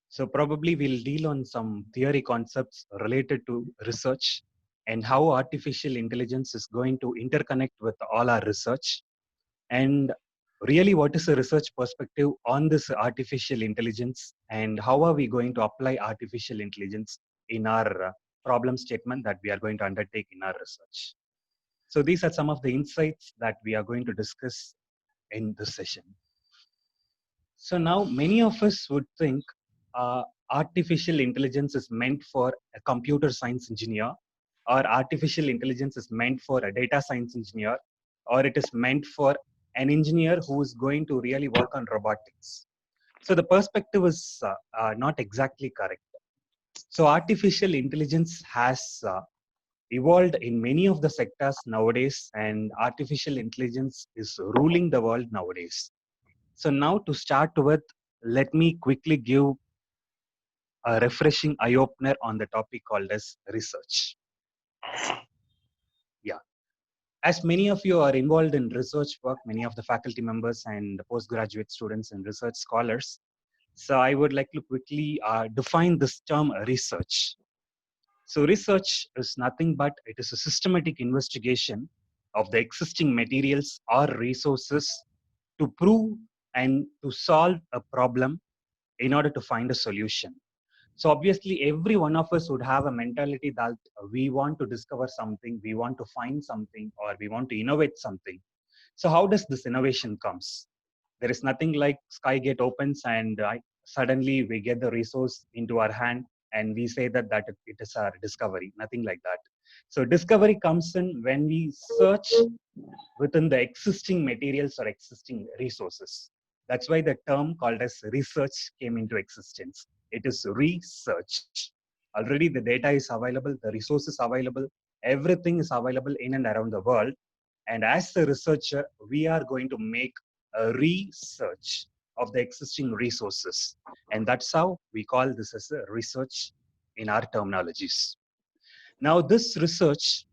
So probably we'll deal on some theory concepts related to research and how artificial intelligence is going to interconnect with all our research. And really, what is the research perspective on this artificial intelligence, and how are we going to apply artificial intelligence in our problem statement that we are going to undertake in our research? So these are some of the insights that we are going to discuss in this session. So now many of us would think artificial intelligence is meant for a computer science engineer, or artificial intelligence is meant for a data science engineer, or it is meant for an engineer who is going to really work on robotics. So the perspective is not exactly correct. So artificial intelligence has evolved in many of the sectors nowadays, and artificial intelligence is ruling the world nowadays. So now to start with, let me quickly give a refreshing eye-opener on the topic called as research. Yeah. As many of you are involved in research work, many of the faculty members and postgraduate students and research scholars, so I would like to quickly define this term research. So research is nothing but it is a systematic investigation of the existing materials or resources to prove and to solve a problem in order to find a solution. So obviously, every one of us would have a mentality that we want to discover something, we want to find something, or we want to innovate something. So how does this innovation comes? There is nothing like sky gate opens and suddenly we get the resource into our hand and we say that it is our discovery. Nothing like that. So discovery comes in when we search within the existing materials or existing resources. That's why the term called as research came into existence. It is research. Already the data is available, the resources available, everything is available in and around the world. And as a researcher, we are going to make a research of the existing resources. And that's how we call this as a research in our terminologies. Now, this research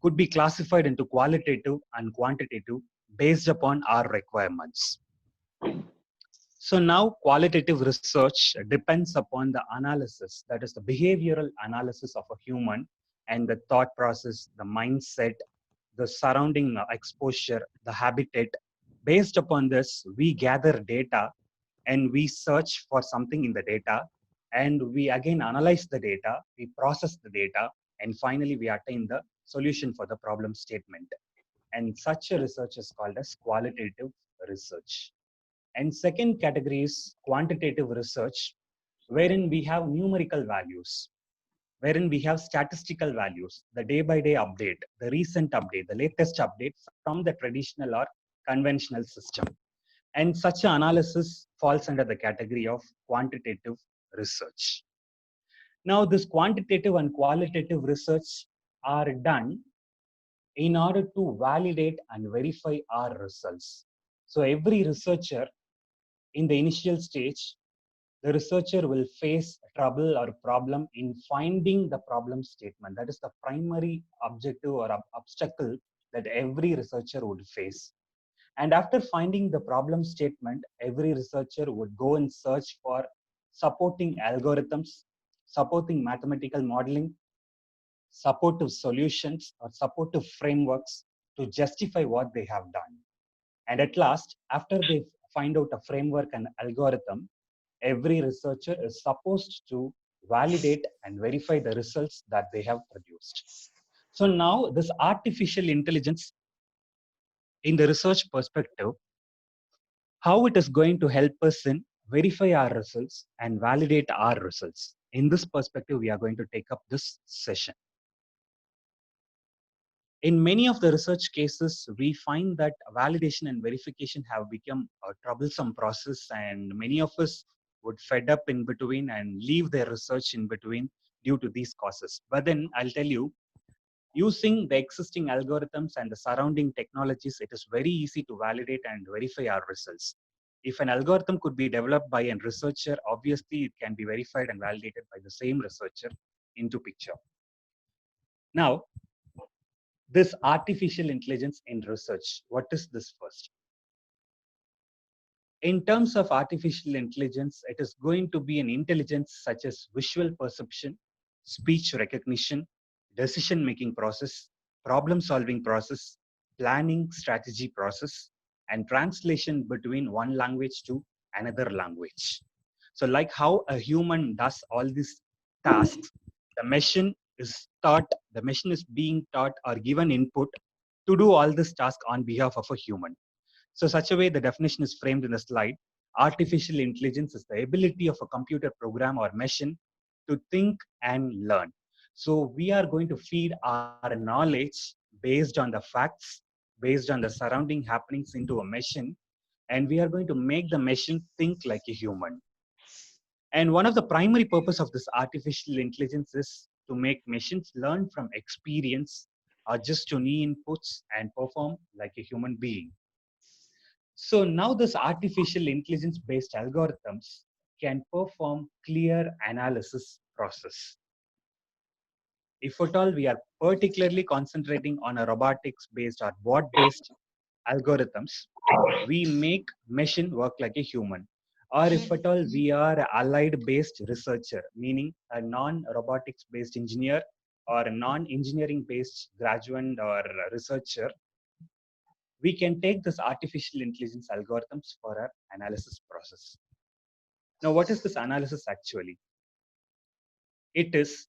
could be classified into qualitative and quantitative based upon our requirements. So now qualitative research depends upon the analysis, that is the behavioral analysis of a human and the thought process, the mindset, the surrounding exposure, the habitat. Based upon this, we gather data and we search for something in the data, and we again analyze the data, we process the data, and finally we attain the solution for the problem statement. And such a research is called as qualitative research. And second category is quantitative research, wherein we have numerical values, wherein we have statistical values, the day by day update, the recent update, the latest update from the traditional or conventional system. And such an analysis falls under the category of quantitative research. Now, this quantitative and qualitative research are done in order to validate and verify our results. So every researcher in the initial stage, the researcher will face trouble or problem in finding the problem statement. That is the primary objective or obstacle that every researcher would face. And after finding the problem statement, every researcher would go and search for supporting algorithms, supporting mathematical modeling, supportive solutions, or supportive frameworks to justify what they have done. And at last, after they find out a framework and algorithm, every researcher is supposed to validate and verify the results that they have produced. So now this artificial intelligence in the research perspective, how it is going to help us in verify our results and validate our results. In this perspective, we are going to take up this session. In many of the research cases, we find that validation and verification have become a troublesome process, and many of us would fed up in between and leave their research in between due to these causes. But then I'll tell you, using the existing algorithms and the surrounding technologies, it is very easy to validate and verify our results. If an algorithm could be developed by a researcher, obviously it can be verified and validated by the same researcher into picture. Now, this artificial intelligence in research, what is this first? In terms of artificial intelligence, it is going to be an intelligence such as visual perception, speech recognition, decision making process, problem solving process, planning strategy process, and translation between one language to another language. So, like how a human does all these tasks, the machine is being taught or given input to do all this task on behalf of a human. So such a way the definition is framed in the slide. Artificial intelligence is the ability of a computer program or machine to think and learn. So we are going to feed our knowledge based on the facts, based on the surrounding happenings into a machine, and we are going to make the machine think like a human. And one of the primary purpose of this artificial intelligence is to make machines learn from experience, adjust to new inputs, and perform like a human being. So now this artificial intelligence based algorithms can perform clear analysis process. If at all we are particularly concentrating on a robotics based or bot based algorithms, we make machine work like a human. Or if at all we are allied based researcher, meaning a non-robotics based engineer or a non-engineering based graduate or researcher, we can take this artificial intelligence algorithms for our analysis process. Now, what is this analysis actually? It is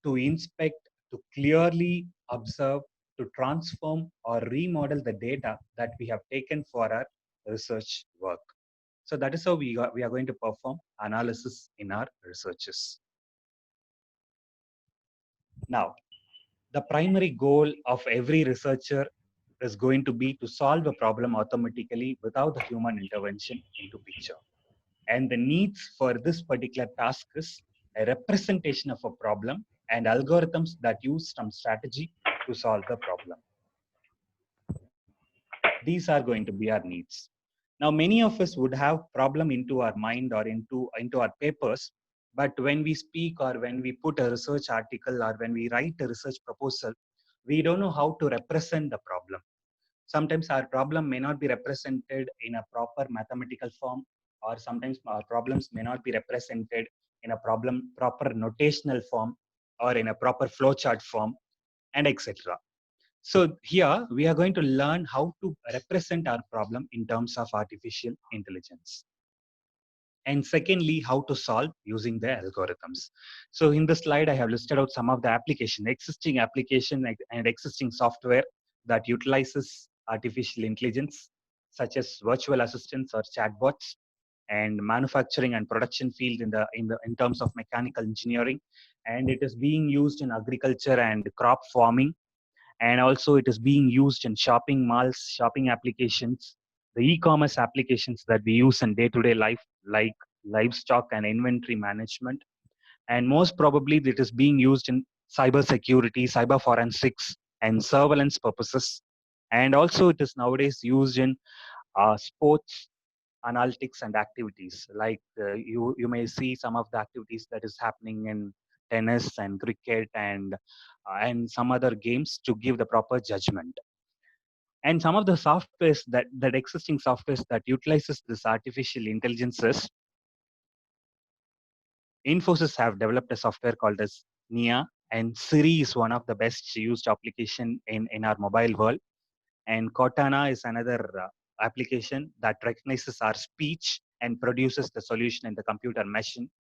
to inspect, to clearly observe, to transform or remodel the data that we have taken for our research work. So that is how we are going to perform analysis in our researches. Now, the primary goal of every researcher is going to be to solve a problem automatically without the human intervention into picture. And the needs for this particular task is a representation of a problem and algorithms that use some strategy to solve the problem. These are going to be our needs. Now, many of us would have problem into our mind or into our papers, but when we speak or when we put a research article or when we write a research proposal, we don't know how to represent the problem. Sometimes our problem may not be represented in a proper mathematical form, or sometimes our problems may not be represented in a proper notational form or in a proper flowchart form, and etc. So here we are going to learn how to represent our problem in terms of artificial intelligence. And secondly, how to solve using the algorithms. So in the slide, I have listed out some of the existing application and existing software that utilizes artificial intelligence, such as virtual assistants or chatbots, and manufacturing and production field in terms of mechanical engineering. And it is being used in agriculture and crop farming, and also it is being used in shopping malls, shopping applications, the e-commerce applications that we use in day-to-day life, like livestock and inventory management. And most probably it is being used in cyber security, cyber forensics, and surveillance purposes. And also it is nowadays used in sports analytics and activities, like you may see some of the activities that is happening in tennis and cricket and some other games to give the proper judgment. And some of the softwares that existing softwares that utilizes this artificial intelligences, Infosys have developed a software called as Nia, and Siri is one of the best used application in our mobile world. And Cortana is another application that recognizes our speech and produces the solution in the computer machine.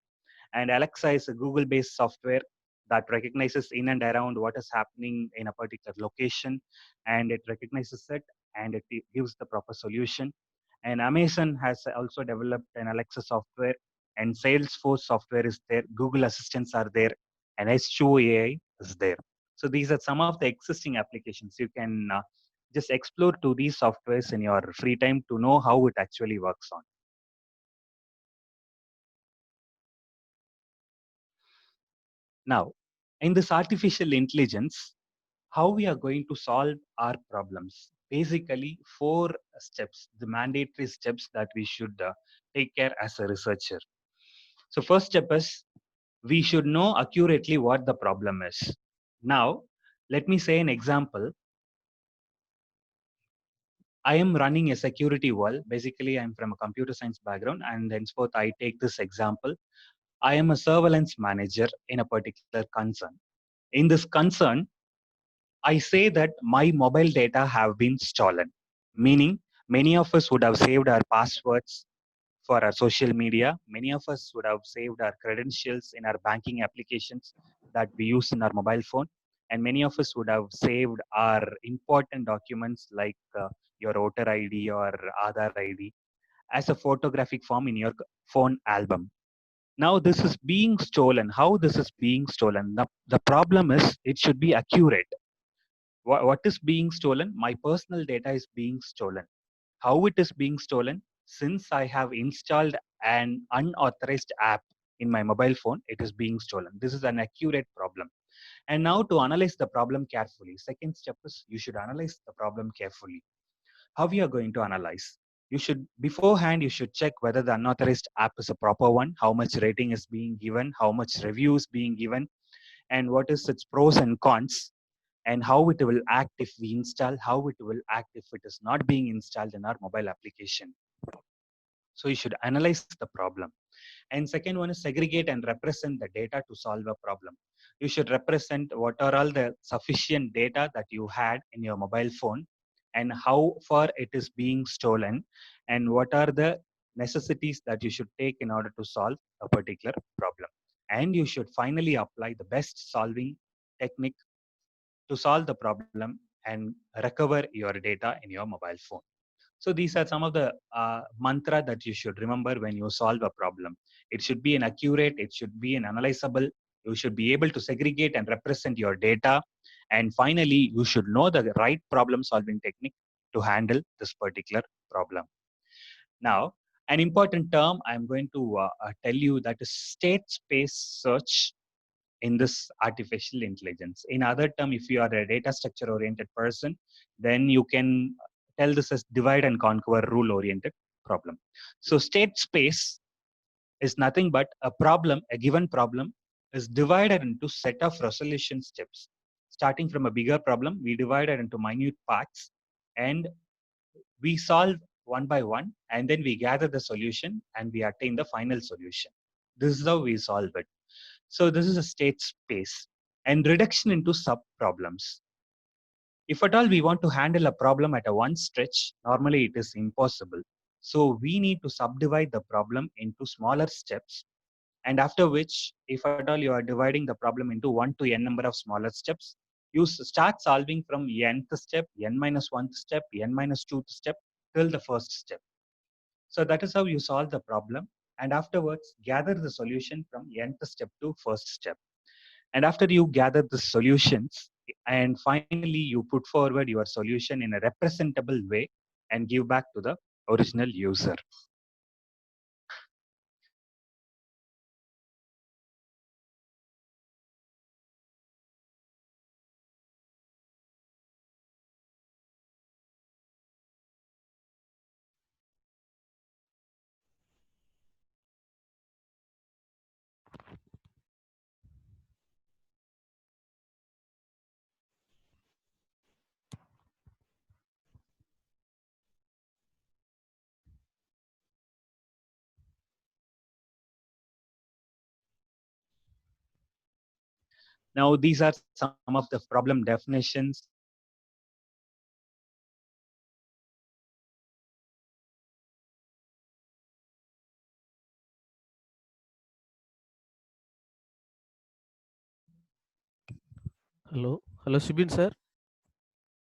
And Alexa is a Google-based software that recognizes in and around what is happening in a particular location, and it recognizes it and it gives the proper solution. And Amazon has also developed an Alexa software, and Salesforce software is there. Google Assistants are there, and H2O AI is there. So these are some of the existing applications. You can just explore to these softwares in your free time to know how it actually works on. Now, in this artificial intelligence, how we are going to solve our problems? Basically, 4 steps, the mandatory steps that we should take care as a researcher. So first step is we should know accurately what the problem is. Now, let me say an example. I am running a security wall. Basically, I'm from a computer science background, and henceforth I take this example. I am a surveillance manager in a particular concern. In this concern, I say that my mobile data have been stolen, meaning many of us would have saved our passwords for our social media. Many of us would have saved our credentials in our banking applications that we use in our mobile phone. And many of us would have saved our important documents like your voter ID or Aadhaar ID as a photographic form in your phone album. Now this is being stolen. How this is being stolen? The problem is it should be accurate. What is being stolen? My personal data is being stolen. How it is being stolen? Since I have installed an unauthorized app in my mobile phone, it is being stolen. This is an accurate problem. And now to analyze the problem carefully, second step is you should analyze the problem carefully. How you are going to analyze? You should beforehand you should check whether the unauthorized app is a proper one, how much rating is being given, how much review is being given, and what is its pros and cons, and how it will act if we install, how it will act if it is not being installed in our mobile application. So you should analyze the problem. And second one is segregate and represent the data to solve a problem. You should represent what are all the sufficient data that you had in your mobile phone and how far it is being stolen and what are the necessities that you should take in order to solve a particular problem. And you should finally apply the best solving technique to solve the problem and recover your data in your mobile phone. So these are some of the mantra that you should remember when you solve a problem. It should be an accurate, it should be an analyzable, you should be able to segregate and represent your data. And finally, you should know the right problem solving technique to handle this particular problem. Now, an important term I'm going to tell you that is state space search in this artificial intelligence. In other term, if you are a data structure oriented person, then you can tell this as divide and conquer rule oriented problem. So state space is nothing but a problem, a given problem is divided into set of resolution steps. Starting from a bigger problem, we divide it into minute parts and we solve one by one, and then we gather the solution and we attain the final solution. This is how we solve it. So this is a state space and reduction into sub problems. If at all we want to handle a problem at a one stretch, normally it is impossible. So we need to subdivide the problem into smaller steps. And after which, if at all you are dividing the problem into 1 to n number of smaller steps, you start solving from nth step, n minus 1th step, n minus 2th step till the first step. So that is how you solve the problem. And afterwards, gather the solution from nth step to first step. And after you gather the solutions, and finally you put forward your solution in a representable way and give back to the original user. Now, these are some of the problem definitions. Hello, Shibin sir.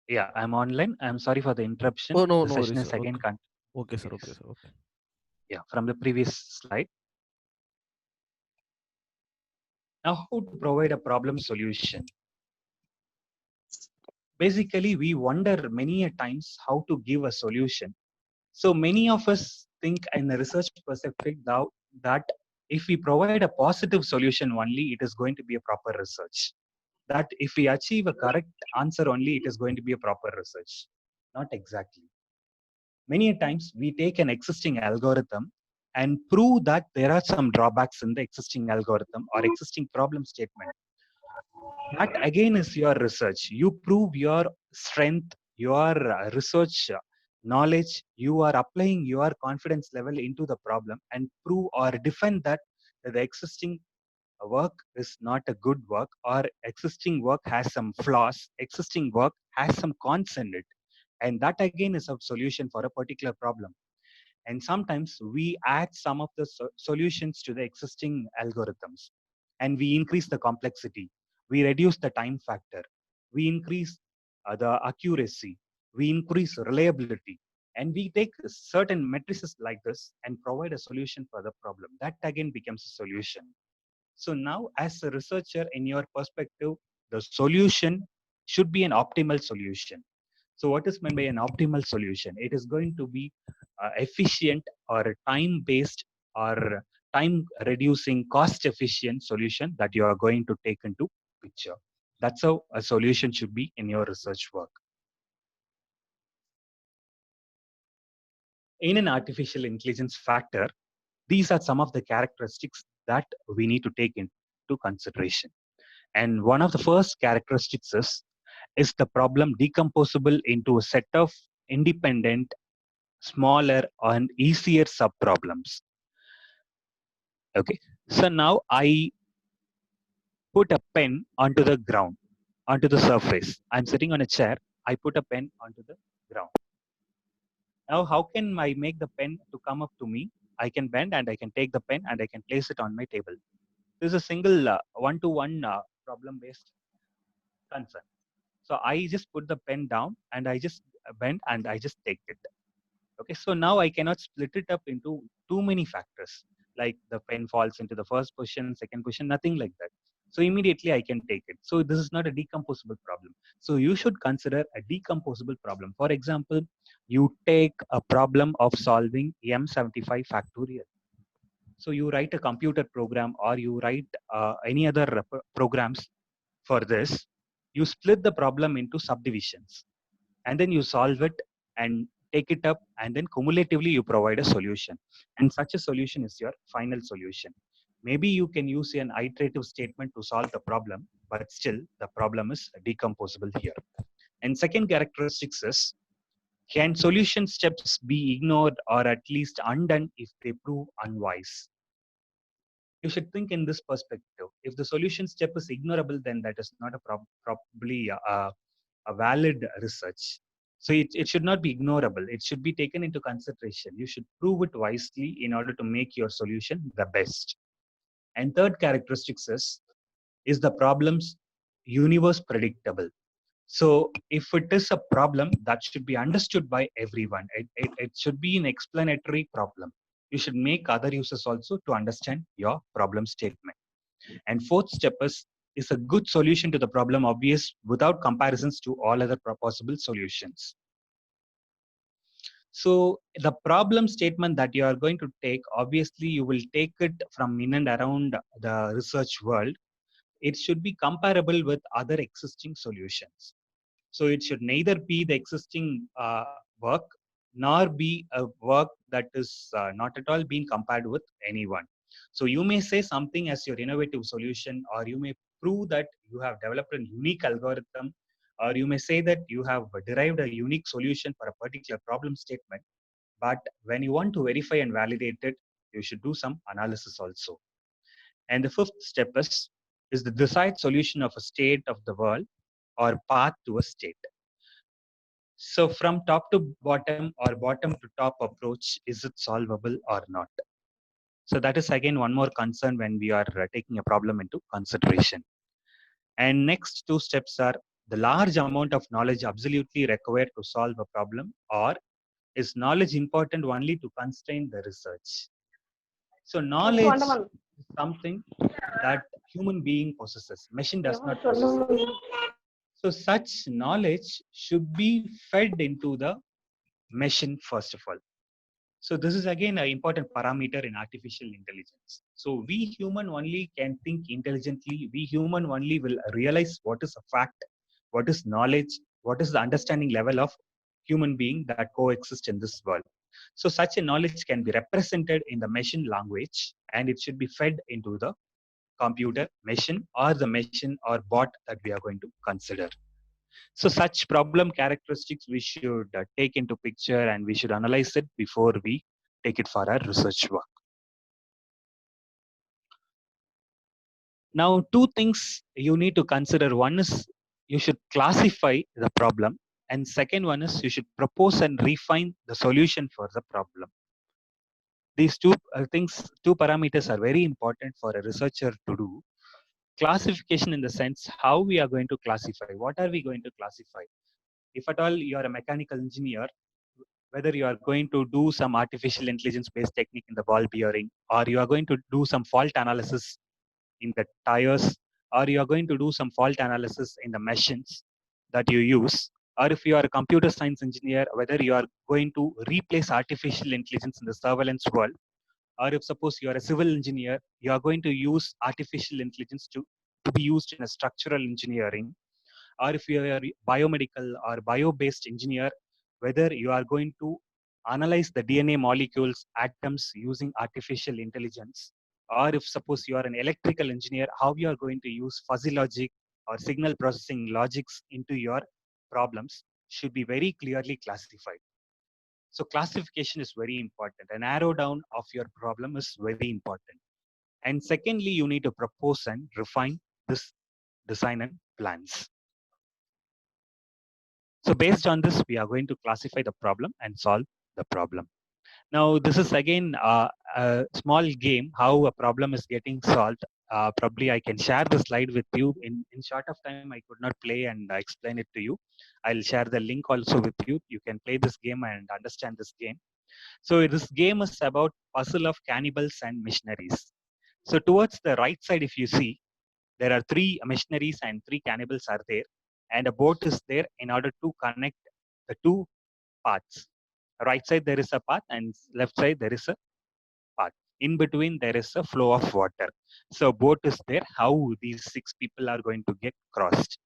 Yeah, I'm online. I'm sorry for the interruption. Oh no, The no session worries, is sir. again Okay, okay, sir. Okay, yes. sir. Okay. Yeah, from the previous slide. Now, how to provide a problem solution? Basically, we wonder many a times how to give a solution. So many of us think in a research perspective that if we provide a positive solution only, it is going to be a proper research. That if we achieve a correct answer only, it is going to be a proper research. Not exactly. Many times we take an existing algorithm and prove that there are some drawbacks in the existing algorithm or existing problem statement. That again is your research. You prove your strength, your research knowledge, you are applying your confidence level into the problem and prove or defend that the existing work is not a good work, or existing work has some flaws, existing work has some cons in it. And that again is a solution for a particular problem. And sometimes we add some of the solutions to the existing algorithms, and we increase the complexity, we reduce the time factor, we increase the accuracy, we increase reliability, and we take certain matrices like this and provide a solution for the problem. That again becomes a solution. So now, as a researcher, in your perspective, the solution should be an optimal solution. So what is meant by an optimal solution? It is going to be efficient or time-based or time-reducing, cost-efficient solution that you are going to take into picture. That's how a solution should be in your research work. In an artificial intelligence factor, these are some of the characteristics that we need to take into consideration. And one of the first characteristics is the problem decomposable into a set of independent, smaller, and easier subproblems. Okay, so now I put a pen onto the ground, onto the surface. I'm sitting on a chair. I put a pen onto the ground. Now, how can I make the pen to come up to me? I can bend and I can take the pen and I can place it on my table. This is a single one-to-one problem-based concern. So I just put the pen down and I just bend and I just take it. Okay, so now I cannot split it up into too many factors, like the pen falls into the first position, second position, nothing like that. So immediately I can take it. So this is not a decomposable problem. So you should consider a decomposable problem. For example, you take a problem of solving M75 factorial. So you write a computer program or you write any other programs for this. You split the problem into subdivisions and then you solve it and take it up, and then cumulatively you provide a solution, and such a solution is your final solution. Maybe you can use an iterative statement to solve the problem, but still the problem is decomposable here. And second characteristics is, can solution steps be ignored or at least undone if they prove unwise? You should think in this perspective. If the solution step is ignorable, then that is not a probably a valid research. So it should not be ignorable. It should be taken into consideration. You should prove it wisely in order to make your solution the best. And third characteristics is the problem's universe predictable. So if it is a problem that should be understood by everyone, it should be an explanatory problem. You should make other users also to understand your problem statement. And fourth step is a good solution to the problem obvious without comparisons to all other possible solutions. So the problem statement that you are going to take, obviously you will take it from in and around the research world. It should be comparable with other existing solutions. So it should neither be the existing work nor be a work that is not at all being compared with anyone. So you may say something as your innovative solution, or you may prove that you have developed a unique algorithm, or you may say that you have derived a unique solution for a particular problem statement. But when you want to verify and validate it, you should do some analysis also. And the fifth step is the desired solution of a state of the world or path to a state. So from top to bottom or bottom to top approach, is it solvable or not? So that is again one more concern when we are taking a problem into consideration. And next two steps are the large amount of knowledge absolutely required to solve a problem, or is knowledge important only to constrain the research? So knowledge is something that human being possesses, machine does not possess. So such knowledge should be fed into the machine first of all. So this is again an important parameter in artificial intelligence. So we human only can think intelligently. We human only will realize what is a fact, what is knowledge, what is the understanding level of human being that coexist in this world. So such a knowledge can be represented in the machine language, and it should be fed into the computer machine or the machine or bot that we are going to consider. So such problem characteristics we should take into picture, and we should analyze it before we take it for our research work. Now, two things you need to consider. One is you should classify the problem, and second one is you should propose and refine the solution for the problem. These two parameters are very important for a researcher to do. Classification in the sense how we are going to classify. What are we going to classify? If at all you are a mechanical engineer, whether you are going to do some artificial intelligence based technique in the ball bearing, or you are going to do some fault analysis in the tires, or you are going to do some fault analysis in the machines that you use, or if you are a computer science engineer, whether you are going to replace artificial intelligence in the surveillance world, or if suppose you are a civil engineer, you are going to use artificial intelligence to be used in a structural engineering, or if you are a biomedical or bio-based engineer, whether you are going to analyze the DNA molecules, atoms using artificial intelligence, or if suppose you are an electrical engineer, how you are going to use fuzzy logic or signal processing logics into your problems should be very clearly classified. So classification is very important. A narrow down of your problem is very important. And secondly, you need to propose and refine this design and plans. So based on this, we are going to classify the problem and solve the problem. Now, this is again a small game, how a problem is getting solved. Probably I can share the slide with you. In short of time, I could not play and explain it to you. I'll share the link also with you. You can play this game and understand this game. So this game is about puzzle of cannibals and missionaries. So towards the right side, if you see, there are three missionaries and three cannibals are there, and a boat is there in order to connect the two paths. Right side there is a path, and left side there is a path. In between there is a flow of water. So boat is there. How these six people are going to get crossed?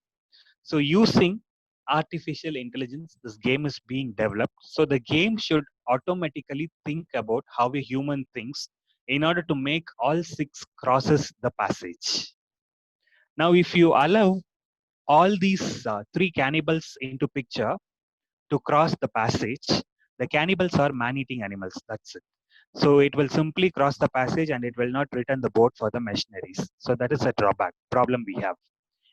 So using artificial intelligence, this game is being developed. So the game should automatically think about how a human thinks in order to make all six crosses the passage. Now, if you allow all these three cannibals into picture to cross the passage, the cannibals are man-eating animals. That's it. So it will simply cross the passage and it will not return the boat for the missionaries. So that is a drawback problem we have.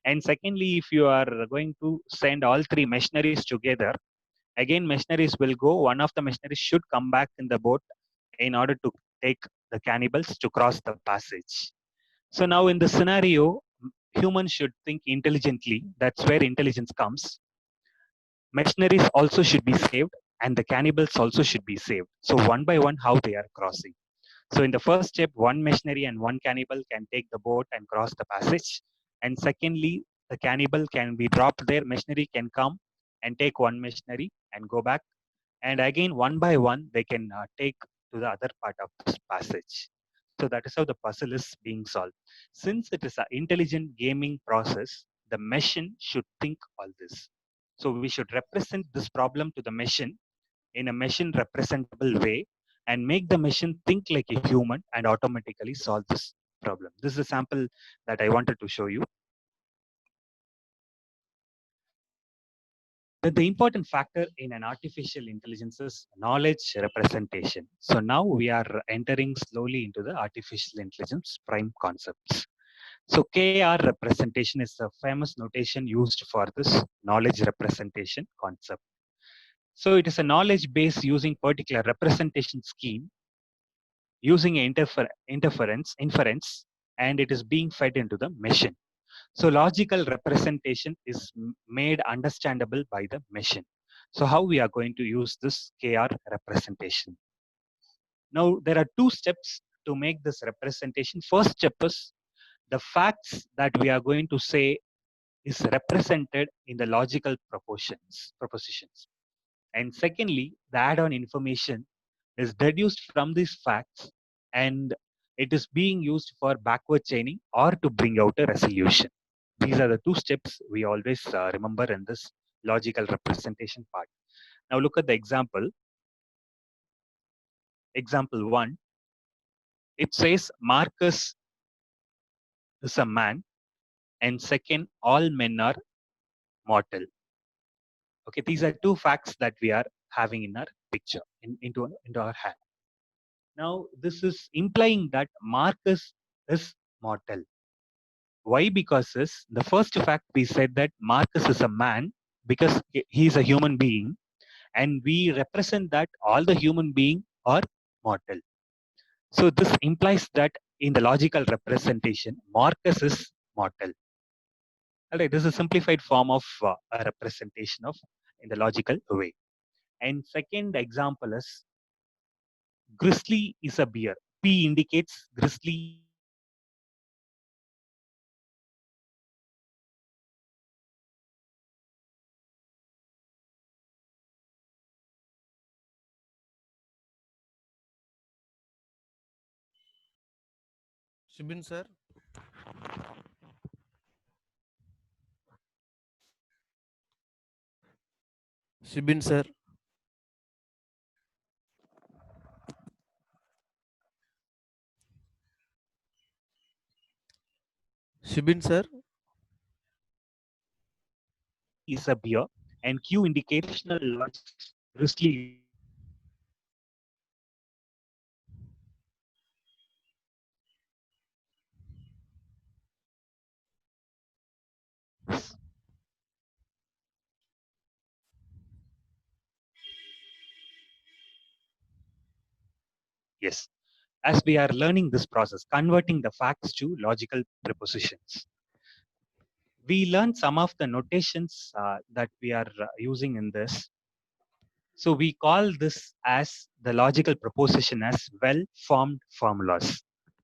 And secondly, if you are going to send all three missionaries together, again missionaries will go. One of the missionaries should come back in the boat in order to take the cannibals to cross the passage. So now in the scenario, humans should think intelligently. That's where intelligence comes. Missionaries also should be saved, and the cannibals also should be saved. So one by one, how they are crossing. So in the first step, one missionary and one cannibal can take the boat and cross the passage. And secondly, the cannibal can be dropped there. Missionary can come and take one missionary and go back. And again, one by one, they can take to the other part of this passage. So that is how the puzzle is being solved. Since it is an intelligent gaming process, the machine should think all this. So we should represent this problem to the machine in a machine representable way and make the machine think like a human and automatically solve this problem. This is a sample that I wanted to show you. That the important factor in an artificial intelligence is knowledge representation. So now we are entering slowly into the artificial intelligence prime concepts. So KR representation is a famous notation used for this knowledge representation concept. So it is a knowledge base using particular representation scheme using inference, and it is being fed into the machine. So logical representation is made understandable by the machine. So how we are going to use this KR representation? Now there are two steps to make this representation. First step is the facts that we are going to say is represented in the logical propositions. And secondly, the add-on information is deduced from these facts and it is being used for backward chaining or to bring out a resolution. These are the two steps we always remember in this logical representation part. Now look at the example. Example 1. It says Marcus is a man, and second, all men are mortal. Okay, these are two facts that we are having in our picture, into our hand. Now, this is implying that Marcus is mortal. Why? Because is the first fact we said that Marcus is a man because he is a human being, and we represent that all the human being are mortal. So this implies that in the logical representation, Marcus is mortal. All right, this is a simplified form of a representation of in the logical way. And second example is grizzly is a bear. P indicates grizzly is a bear. So grizzly is a bear. And second example is Shibin sir, Shibin sir, Shibin sir. grizzly is a bear, and Q indicates traditional logic grizzly is a bear. Yes, as we are learning this process, converting the facts to logical prepositions, we learn some of the notations that we are using in this. So we call this as the logical proposition as well-formed formulas.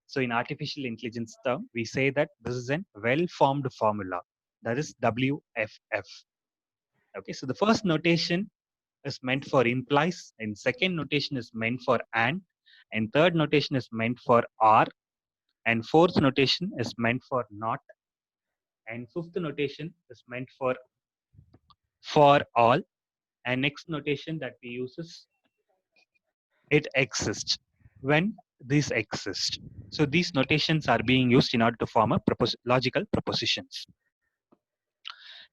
So in artificial intelligence term, we say that this is a well-formed formula, that is WFF. Okay, so the first notation is meant for implies, and second notation is meant for and third notation is meant for or, and fourth notation is meant for not, and fifth notation is meant for all, and next notation that we use is it exists when these exist. So these notations are being used in order to form a logical propositions.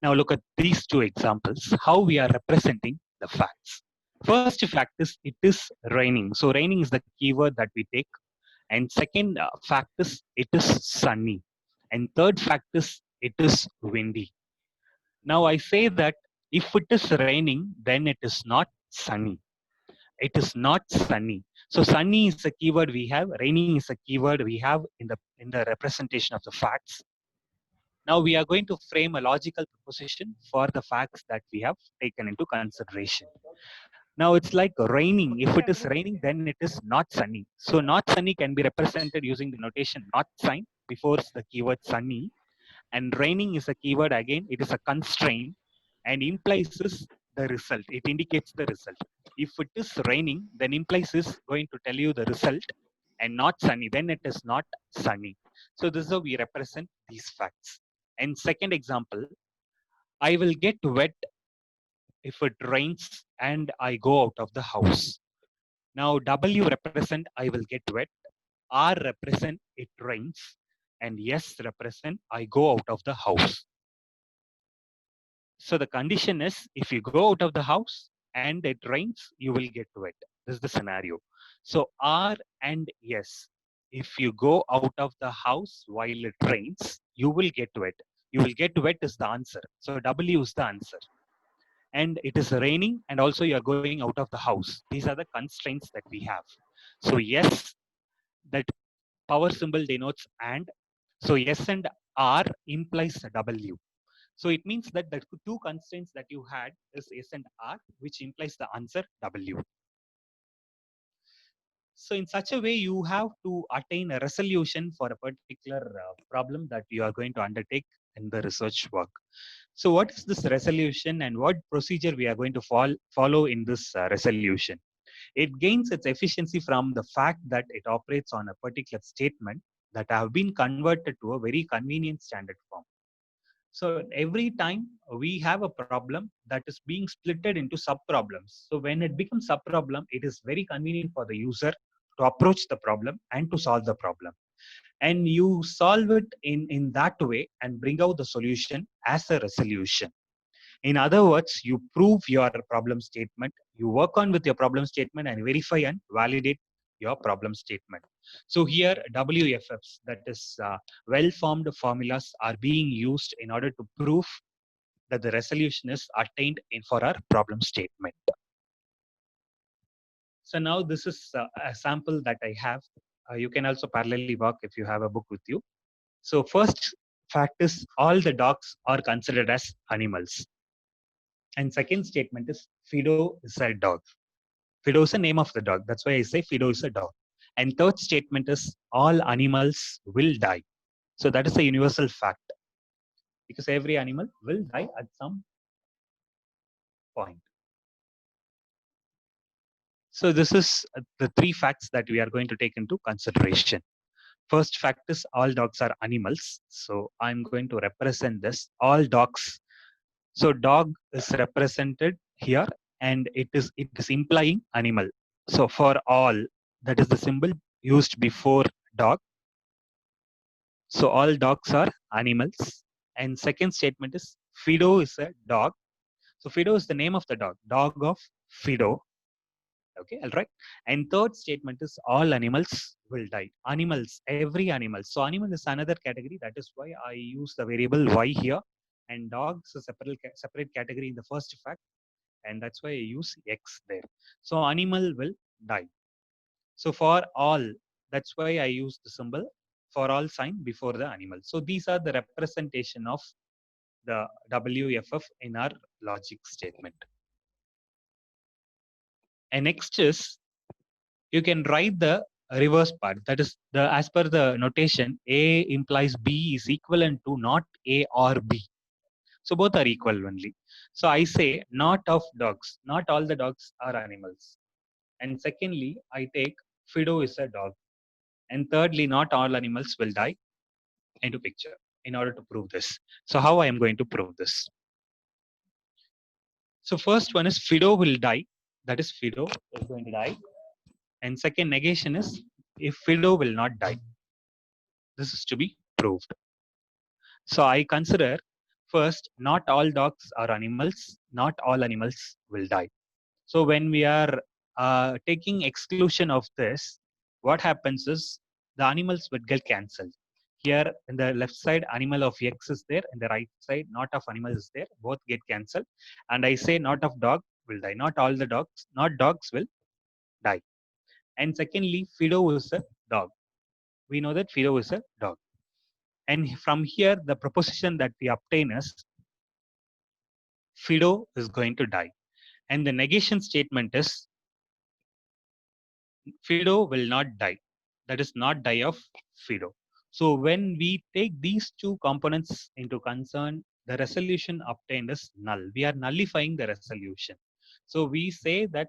Now look at these two examples, how we are representing the facts. First fact is it is raining. So raining is the keyword that we take. And second fact is it is sunny. And third fact is it is windy. Now I say that if it is raining, then it is not sunny. It is not sunny. So sunny is a keyword we have, raining is a keyword we have in the representation of the facts. Now we are going to frame a logical proposition for the facts that we have taken into consideration. Now it's like raining. If it is raining, then it is not sunny. So not sunny can be represented using the notation not sign before the keyword sunny. And raining is a keyword again. It is a constraint and implies is the result. It indicates the result. If it is raining, then implies is going to tell you the result, and not sunny, then it is not sunny. So this is how we represent these facts. And second example, I will get wet if it rains and I go out of the house. Now W represent I will get wet, R represent it rains, and S represent I go out of the house. So the condition is if you go out of the house and it rains, you will get wet. This is the scenario. So R and S. If you go out of the house while it rains, you will get wet. You will get wet is the answer. So W is the answer. And it is raining, and also you are going out of the house. These are the constraints that we have. So yes, that power symbol denotes and. So S and R implies W. So it means that the two constraints that you had is S and R, which implies the answer W. So in such a way, you have to attain a resolution for a particular problem that you are going to undertake in the research work. So what is this resolution and what procedure we are going to follow in this resolution? It gains its efficiency from the fact that it operates on a particular statement that have been converted to a very convenient standard form. So every time we have a problem that is being splitted into sub problems. So when it becomes sub problem, it is very convenient for the user to approach the problem and to solve the problem. And you solve it in that way and bring out the solution as a resolution. In other words, you prove your problem statement, you work on with your problem statement and verify and validate your problem statement. So here WFFs, that is well-formed formulas, are being used in order to prove that the resolution is attained for our problem statement. So now this is a sample that I have. You can also parallelly work if you have a book with you. So first fact is all the dogs are considered as animals. And second statement is Fido is a dog. Fido is the name of the dog. That's why I say Fido is a dog. And third statement is all animals will die. So that is a universal fact because every animal will die at some point. So this is the three facts that we are going to take into consideration. First fact is all dogs are animals. So I'm going to represent this. All dogs. So dog is represented here and it is implying animal. So for all, that is the symbol used before dog. So all dogs are animals. And second statement is Fido is a dog. So Fido is the name of the dog, dog of Fido. Okay, all right. And third statement is all animals will die. Animals, every animal. So animal is another category. That is why I use the variable y here. And dogs is a separate category in the first fact. And that's why I use x there. So animal will die. So for all, that's why I use the symbol for all sign before the animal. So these are the representation of the WFF in our logic statement. And next is you can write the reverse part. That is the as per the notation, A implies B is equivalent to not A or B. So both are equal only. So I say not of dogs. Not all the dogs are animals. And secondly, I take Fido is a dog. And thirdly, not all animals will die into picture in order to prove this. So how I am going to prove this? So first one is Fido will die. That is Fido is going to die. And second negation is if Fido will not die. This is to be proved. So I consider first, not all dogs are animals. Not all animals will die. So when we are taking exclusion of this, what happens is the animals would get cancelled. Here in the left side, animal of X is there, and the right side, not of animal is there. Both get cancelled. And I say not of dog will die. Not all the dogs, not dogs will die. And secondly, Fido is a dog. We know that Fido is a dog. And from here, the proposition that we obtain is Fido is going to die. And the negation statement is Fido will not die. That is not die of Fido. So when we take these two components into concern, the resolution obtained is null. We are nullifying the resolution. So we say that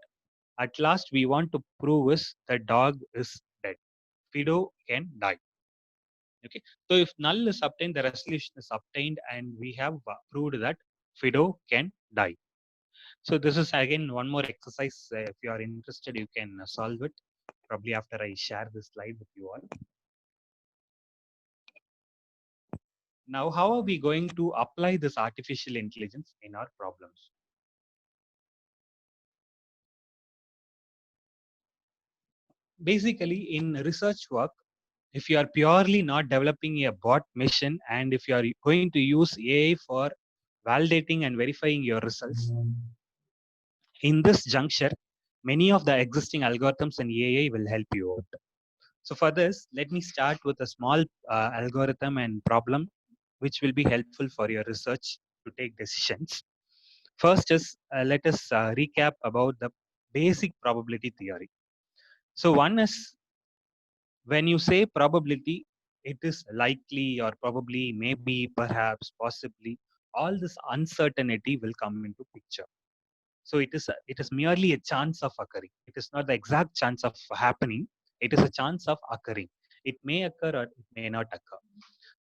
at last we want to prove is the dog is dead. Fido can die. Okay. So if null is obtained, the resolution is obtained, and we have proved that Fido can die. So this is again one more exercise. If you are interested, you can solve it probably after I share this slide with you all. Now, how are we going to apply this artificial intelligence in our problems? Basically, in research work, if you are purely not developing a bot mission and if you are going to use AI for validating and verifying your results, in this juncture, many of the existing algorithms in AI will help you out. So for this, let me start with a small algorithm and problem which will be helpful for your research to take decisions. First is let us recap about the basic probability theory. So one is when you say probability, it is likely or probably, maybe, perhaps, possibly. All this uncertainty will come into picture. So it is merely a chance of occurring. It is not the exact chance of happening. It is a chance of occurring. It may occur or it may not occur.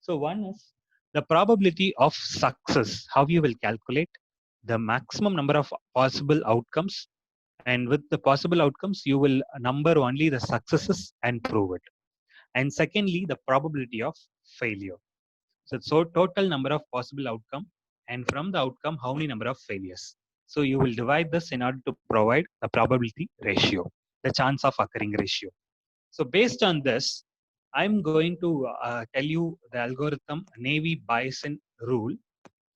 So one is the probability of success. How you will calculate the maximum number of possible outcomes, and with the possible outcomes, you will number only the successes and prove it. And secondly, the probability of failure. So total number of possible outcome and from the outcome, how many number of failures. So you will divide this in order to provide the probability ratio, the chance of occurring ratio. So based on this, I'm going to tell you the algorithm Navy Bayesian rule.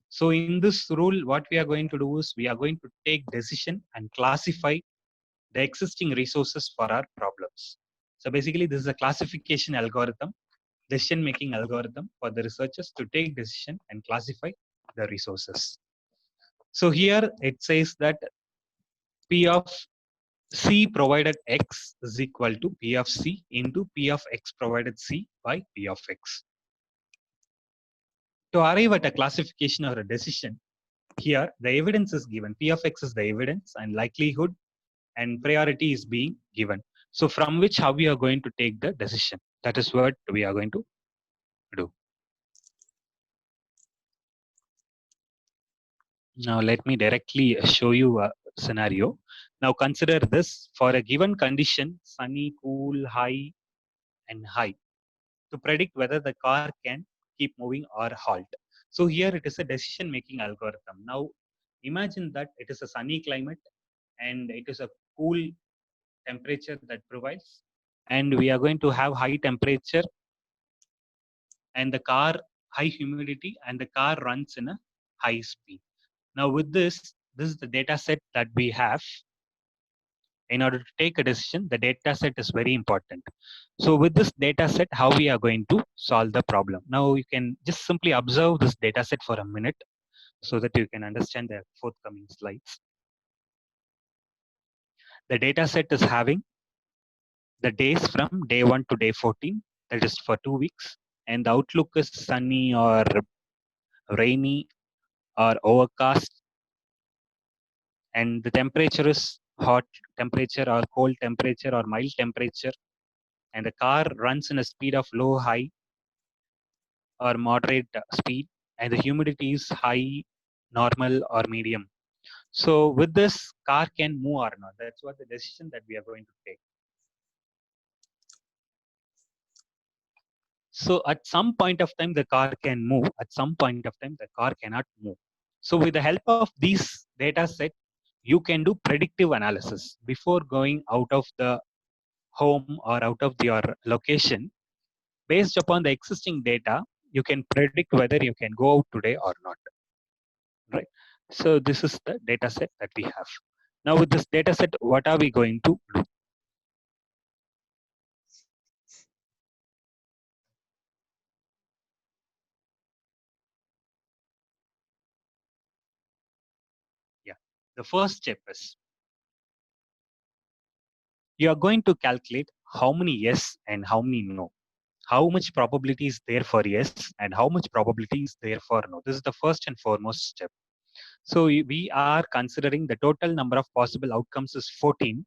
So in this rule, what we are going to do is we are going to take decision and classify the existing resources for our problems. So basically, this is a classification algorithm, decision-making algorithm for the researchers to take decision and classify the resources. So here it says that P of C provided X is equal to P of C into P of X provided C by P of X. To arrive at a classification or a decision, here the evidence is given. P of X is the evidence and likelihood and priority is being given. So from which how we are going to take the decision. That is what we are going to do. Now let me directly show you a scenario. Now consider this for a given condition, sunny, cool, high and high, to predict whether the car can keep moving or halt. So here it is a decision making algorithm. Now imagine that it is a sunny climate and it is a cool temperature that prevails, and we are going to have high temperature and the car high humidity and the car runs in a high speed. Now with this is the data set that we have. In order to take a decision, the data set is very important. So with this data set, how we are going to solve the problem. Now you can just simply observe this data set for a minute so that you can understand the forthcoming slides. The data set is having the days from day 1 to day 14, that is for 2 weeks, and the outlook is sunny or rainy or overcast, and the temperature is hot temperature or cold temperature or mild temperature, and the car runs in a speed of low, high or moderate speed, and the humidity is high, normal or medium. So with this, car can move or not. That's what the decision that we are going to take. So at some point of time, the car can move. At some point of time, the car cannot move. So with the help of these data set, you can do predictive analysis before going out of the home or out of your location. Based upon the existing data, you can predict whether you can go out today or not. Right. So this is the data set that we have. Now with this data set, what are we going to do? Yeah. The first step is you are going to calculate how many yes and how many no. How much probability is there for yes and how much probability is there for no. This is the first and foremost step. So we are considering the total number of possible outcomes is 14,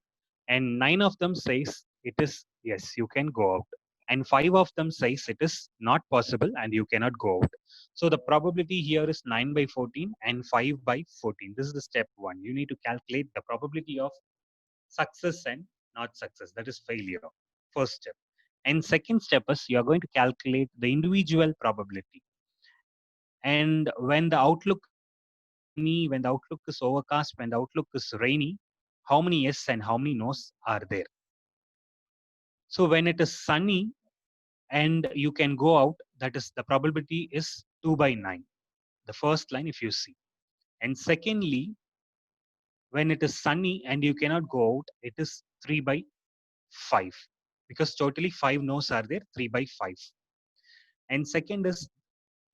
and 9 of them says it is yes, you can go out, and 5 of them says it is not possible and you cannot go out. So the probability here is 9 by 14 and 5 by 14. This is the step 1. You need to calculate the probability of success and not success, that is failure. First step. And second step is you are going to calculate the individual probability. And when the outlook when the outlook is overcast, when the outlook is rainy, how many yes and how many no's are there? So when it is sunny and you can go out, that is the probability is 2 by 9. The first line, if you see. And secondly, when it is sunny and you cannot go out, it is 3 by 5, because totally 5 no's are there, 3 by 5. And second is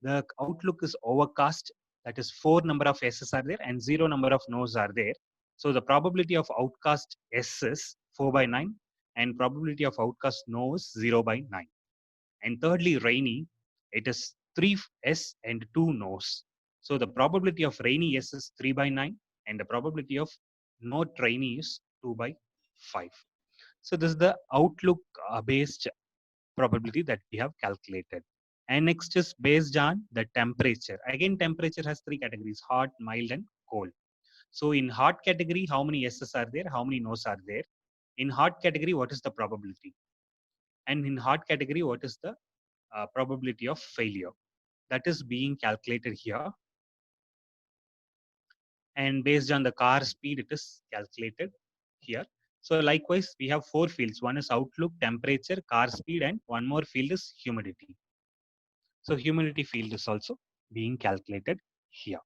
the outlook is overcast, that is 4 number of S's are there and 0 number of no's are there. So the probability of outcast S is 4 by 9 and probability of outcast no is 0 by 9. And thirdly, rainy, it is 3 S and 2 no's. So the probability of rainy S is 3 by 9 and the probability of not rainy is 2 by 5. So this is the outlook based probability that we have calculated. And next is based on the temperature. Again, temperature has 3 categories: hot, mild, and cold. So in hot category, how many yeses are there? How many no's are there? In hot category, what is the probability? And in hot category, what is the probability of failure? That is being calculated here. and based on the car speed, it is calculated here. So likewise, we have 4 fields. One is outlook, temperature, car speed, and one more field is humidity. So humidity field is also being calculated here.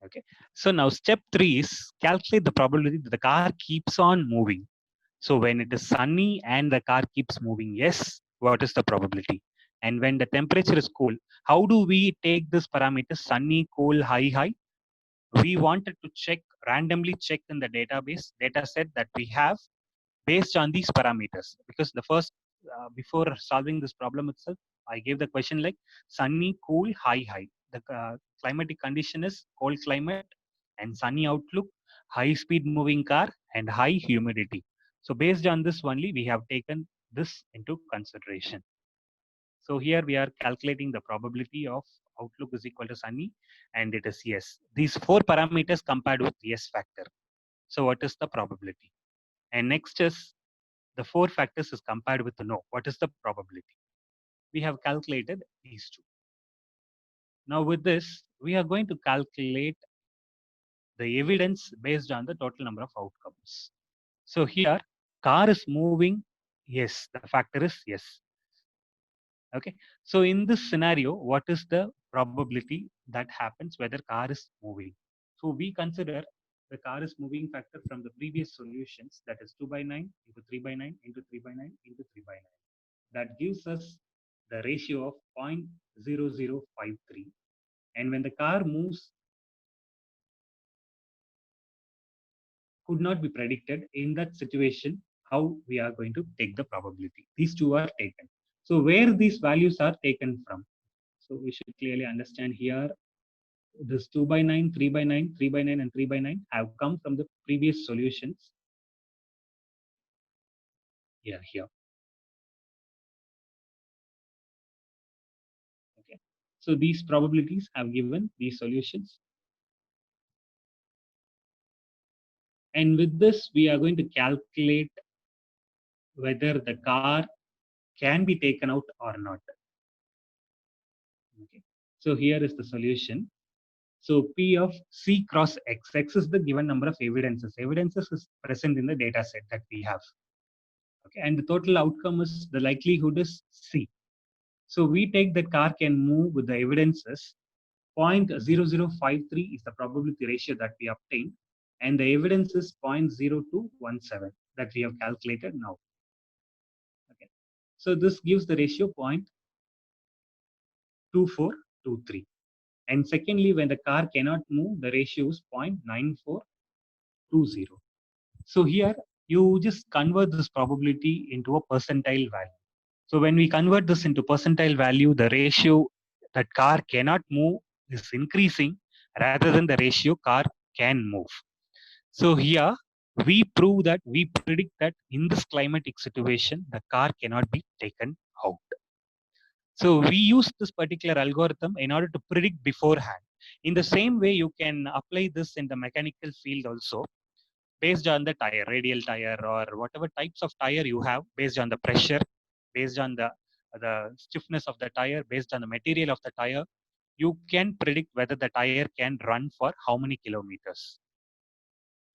Okay. So now step 3 is calculate the probability that the car keeps on moving. So when it is sunny and the car keeps moving, yes, what is the probability? And when the temperature is cool, how do we take this parameter sunny, cool, high, high? We wanted to check, randomly check in the database data set that we have based on these parameters. Because the first, before solving this problem itself, I gave the question like sunny, cool, high, high. The climatic condition is cold climate and sunny outlook, high speed moving car, and high humidity. So based on this only, we have taken this into consideration. So here we are calculating the probability of outlook is equal to sunny, and it is yes. These 4 parameters compared with yes factor. So what is the probability? And next is the 4 factors is compared with the no. What is the probability? We have calculated these 2. Now with this, we are going to calculate the evidence based on the total number of outcomes. So here, car is moving. Yes, the factor is yes. Okay. So in this scenario, what is the probability that happens whether car is moving? So we consider the car is moving factor from the previous solutions, that is 2 by 9 into 3 by 9 into 3 by 9 into 3 by 9. That gives us the ratio of 0.0053. And when the car moves, could not be predicted in that situation, how we are going to take the probability. These 2 are taken. So where these values are taken from? So we should clearly understand here, this 2 by 9, 3 by 9, 3 by 9, and 3 by 9 have come from the previous solutions. Yeah, here. Okay. So these probabilities have given these solutions. And with this, we are going to calculate whether the car can be taken out or not. Okay. So here is the solution. So P of C cross X. X is the given number of evidences. Evidences is present in the data set that we have. Okay. And the total outcome is the likelihood is C. So we take that car can move with the evidences. 0.0053 is the probability ratio that we obtained. And the evidence is 0.0217 that we have calculated now. Okay. So this gives the ratio 0.2423. And secondly, when the car cannot move, the ratio is 0.9420. So here you just convert this probability into a percentile value. So when we convert this into percentile value, the ratio that car cannot move is increasing rather than the ratio car can move. So here we prove that we predict that in this climatic situation, the car cannot be taken out. So we use this particular algorithm in order to predict beforehand. In the same way, you can apply this in the mechanical field also, based on the tire, radial tire, or whatever types of tire you have, based on the pressure, based on the stiffness of the tire, based on the material of the tire, you can predict whether the tire can run for how many kilometers.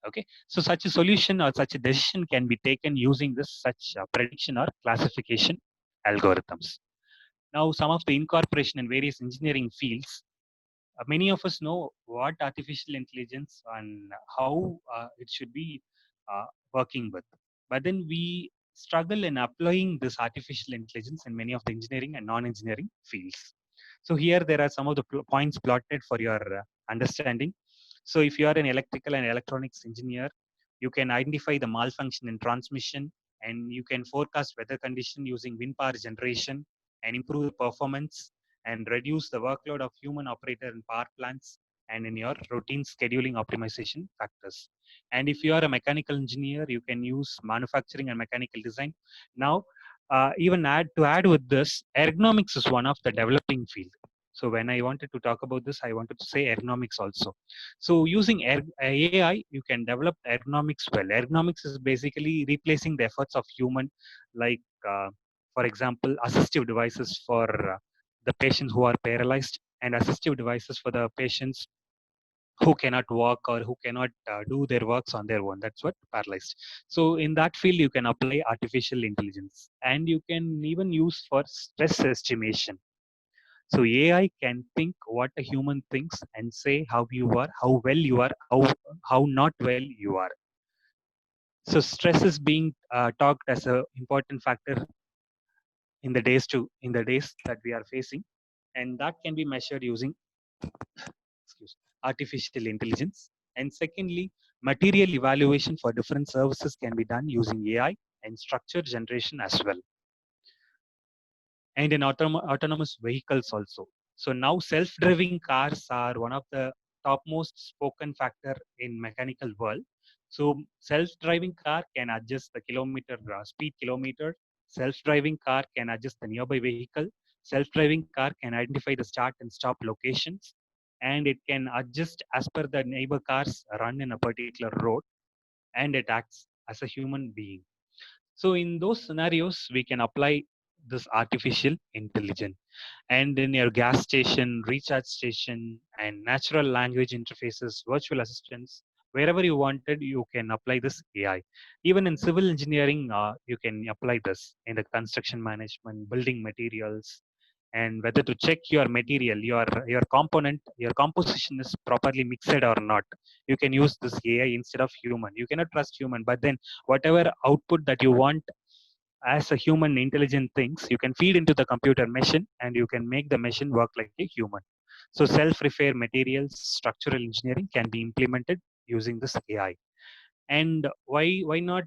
Okay, so such a solution or such a decision can be taken using this such prediction or classification algorithms. Now, some of the incorporation in various engineering fields, many of us know what artificial intelligence and how it should be working with. But then we struggle in applying this artificial intelligence in many of the engineering and non-engineering fields. So here there are some of the points plotted for your understanding. So if you are an electrical and electronics engineer, you can identify the malfunction in transmission, and you can forecast weather condition using wind power generation and improve the performance and reduce the workload of human operator in power plants and in your routine scheduling optimization factors. And if you are a mechanical engineer, you can use manufacturing and mechanical design. Now, even to add with this, ergonomics is one of the developing field. So when I wanted to talk about this, I wanted to say ergonomics also. So using AI, you can develop ergonomics well. Ergonomics is basically replacing the efforts of human, like for example, assistive devices for the patients who are paralyzed, and assistive devices for the patients who cannot walk or who cannot do their works on their own. That's what paralyzed. So in that field, you can apply artificial intelligence, and you can even use for stress estimation. So AI can think what a human thinks and say how you are, how well you are, how not well you are. So stress is being talked as a important factor in the days that we are facing, and that can be measured using artificial intelligence. And secondly, material evaluation for different services can be done using AI and structure generation as well. And in autonomous vehicles also. So now self-driving cars are one of the topmost spoken factor in mechanical world. So self-driving car can adjust the speed kilometer. Self-driving car can adjust the nearby vehicle. Self-driving car can identify the start and stop locations, and it can adjust as per the neighbor cars run in a particular road, and it acts as a human being. So in those scenarios, we can apply this artificial intelligence. And in your gas station, recharge station, and natural language interfaces, virtual assistants, wherever you wanted, you can apply this AI. Even in civil engineering, you can apply this in the construction management, building materials, and whether to check your material, your component, your composition is properly mixed or not. You can use this AI instead of human. You cannot trust human, but then whatever output that you want as a human intelligent things, you can feed into the computer machine, and you can make the machine work like a human. So self-repair materials, structural engineering can be implemented using this AI. And why not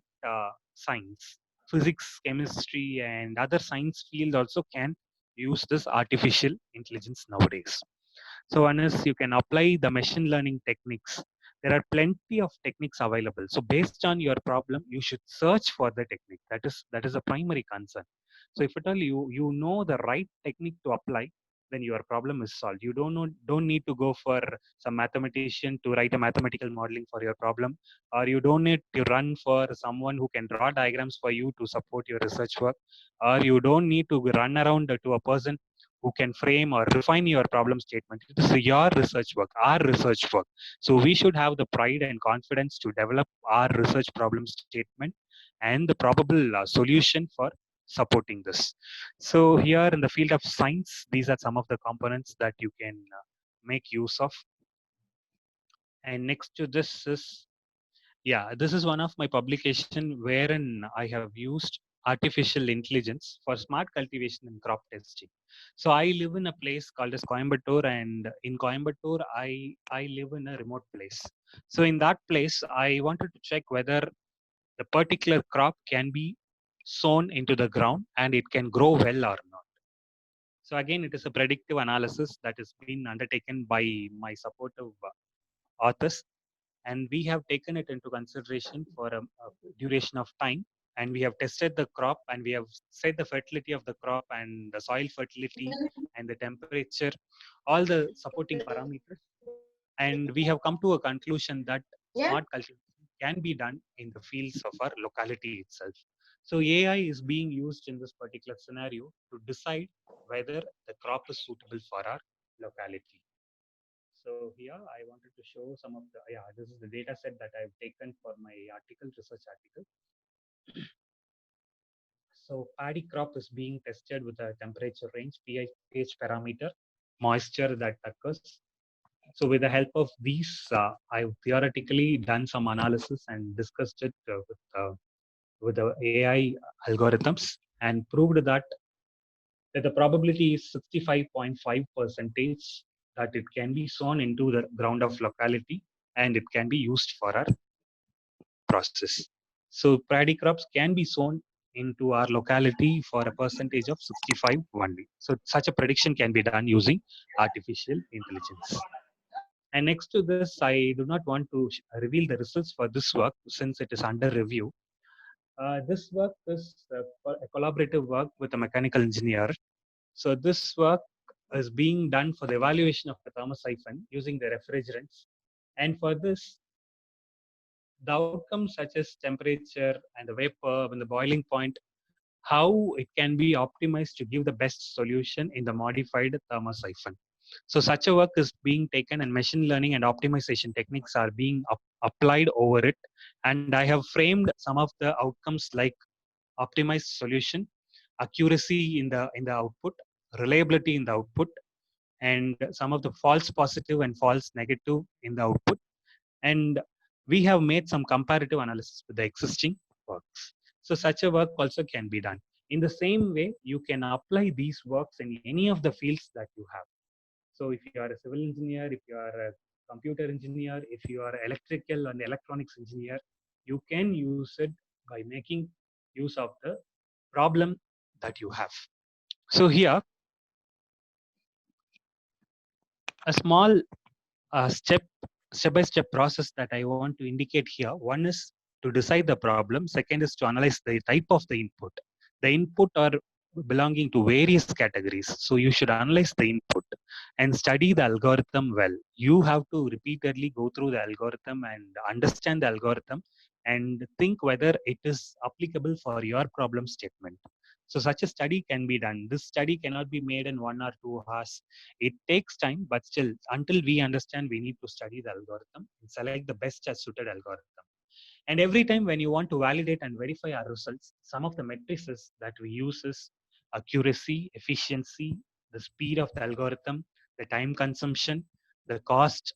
science, physics, chemistry, and other science field also can use this artificial intelligence nowadays. So unless you can apply the machine learning techniques, there are plenty of techniques available. So based on your problem, you should search for the technique. That is a primary concern. So if at all you know the right technique to apply, then your problem is solved. You don't need to go for some mathematician to write a mathematical modeling for your problem, or you don't need to run for someone who can draw diagrams for you to support your research work, or you don't need to run around to a person who can frame or refine your problem statement. It is your research work, our research work. So we should have the pride and confidence to develop our research problem statement and the probable solution for supporting this. So here in the field of science, these are some of the components that you can make use of. And next to this is, yeah, this is one of my publication wherein I have used artificial intelligence for smart cultivation and crop testing. So I live in a place called as Coimbatore, and in Coimbatore, I live in a remote place. So in that place, I wanted to check whether the particular crop can be sown into the ground and it can grow well or not. So again, it is a predictive analysis that is being undertaken by my supportive authors, and we have taken it into consideration for a duration of time, and we have tested the crop, and we have set the fertility of the crop and the soil fertility and the temperature, all the supporting parameters, and we have come to a conclusion that smart cultivation can be done in the fields of our locality itself. So AI is being used in this particular scenario to decide whether the crop is suitable for our locality. So here I wanted to show some of the, yeah, this is the data set that I've taken for my research article. So paddy crop is being tested with a temperature range, pH parameter, moisture that occurs. So with the help of these, I've theoretically done some analysis and discussed it with the AI algorithms, and proved that the probability is 65.5 percentage that it can be sown into the ground of locality, and it can be used for our process. So paddy crops can be sown into our locality for a percentage of 65 only. So such a prediction can be done using artificial intelligence. And next to this, I do not want to reveal the results for this work since it is under review. This work is a collaborative work with a mechanical engineer. So this work is being done for the evaluation of the thermosiphon using the refrigerants. And for this, the outcomes such as temperature and the vapor and the boiling point how it can be optimized to give the best solution in the modified thermosiphon. So such a work is being taken and machine learning and optimization techniques are being applied over it. And I have framed some of the outcomes like optimized solution, accuracy in the output, reliability in the output, and some of the false positive and false negative in the output. And we have made some comparative analysis with the existing works. So such a work also can be done. In the same way, you can apply these works in any of the fields that you have. So if you are a civil engineer, if you are a computer engineer, if you are electrical and electronics engineer, you can use it by making use of the problem that you have. So here, a small step-by-step process that I want to indicate here. One is to decide the problem. Second is to analyze the type of the input. The input are belonging to various categories. So you should analyze the input and study the algorithm well. You have to repeatedly go through the algorithm and understand the algorithm and think whether it is applicable for your problem statement. So such a study can be done. This study cannot be made in 1 or 2 hours. It takes time, but still, until we understand, we need to study the algorithm and select the best suited algorithm. And every time when you want to validate and verify our results, some of the matrices that we use is accuracy, efficiency, the speed of the algorithm, the time consumption, the cost,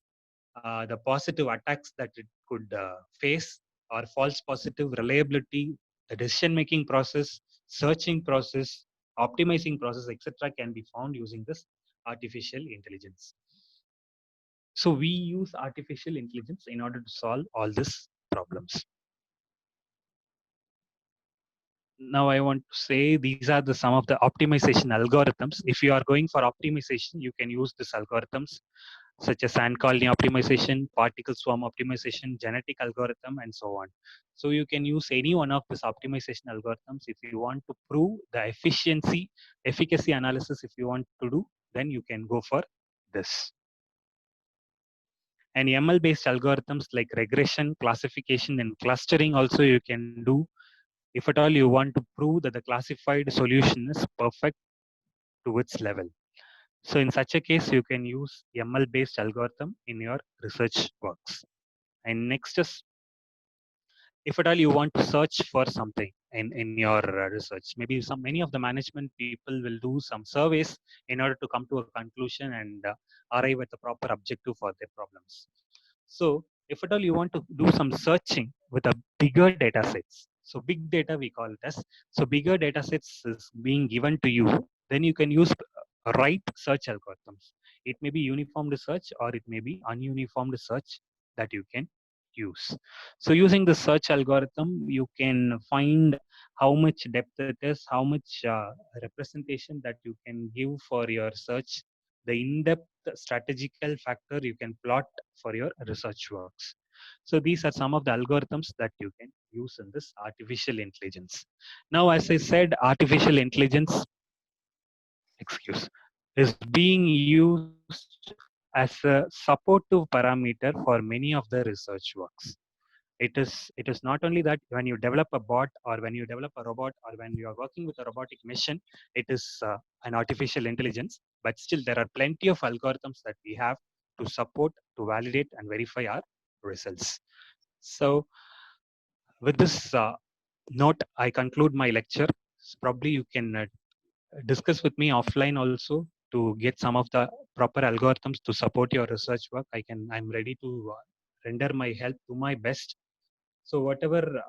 the positive attacks that it could face, or false positive reliability, the decision making process, searching process, optimizing process, etc., can be found using this artificial intelligence. So we use artificial intelligence in order to solve all these problems. Now I want to say these are the some of the optimization algorithms. If you are going for optimization, you can use these algorithms such as sand colony optimization, particle swarm optimization, genetic algorithm, and so on. So you can use any one of these optimization algorithms if you want to prove the efficacy analysis. If you want to do, then you can go for this. And ML based algorithms like regression, classification, and clustering also you can do if at all you want to prove that the classified solution is perfect to its level. So in such a case, you can use ML based algorithm in your research works. And next is, if at all you want to search for something in your research, maybe many of the management people will do some surveys in order to come to a conclusion and arrive at the proper objective for their problems. So if at all you want to do some searching with a bigger data sets, so big data we call it as, so bigger data sets is being given to you, then you can use right search algorithms. It may be uniformed search or it may be ununiformed search that you can use. So using the search algorithm, you can find how much depth it is, how much representation that you can give for your search, the in-depth strategical factor you can plot for your research works. So these are some of the algorithms that you can use in this artificial intelligence. Now, as I said, artificial intelligence, is being used as a supportive parameter for many of the research works. It is not only that when you develop a bot or when you develop a robot or when you are working with a robotic mission, it is an artificial intelligence, but still there are plenty of algorithms that we have to support, to validate and verify our results. So with this note, I conclude my lecture. So probably you can discuss with me offline also to get some of the proper algorithms to support your research work. I'm ready to render my help to my best. So whatever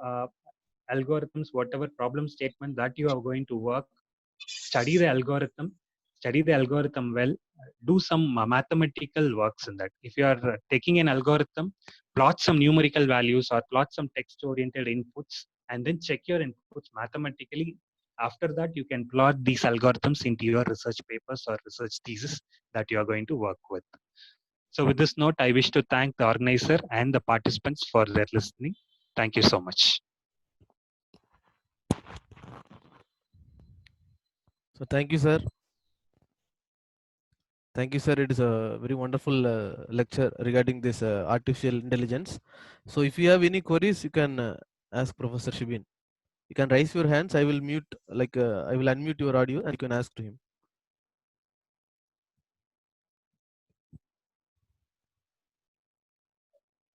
algorithms, whatever problem statement that you are going to work, study the algorithm well, do some mathematical works in that. If you are taking an algorithm, plot some numerical values or plot some text oriented inputs and then check your inputs mathematically. After that, you can plot these algorithms into your research papers or research thesis that you are going to work with. So with this note, I wish to thank the organizer and the participants for their listening. Thank you so much. So thank you, sir. Thank you, sir. It is a very wonderful lecture regarding this artificial intelligence. So if you have any queries, you can ask Professor Shibin. You can raise your hands. I will mute, I will unmute your audio and you can ask to him.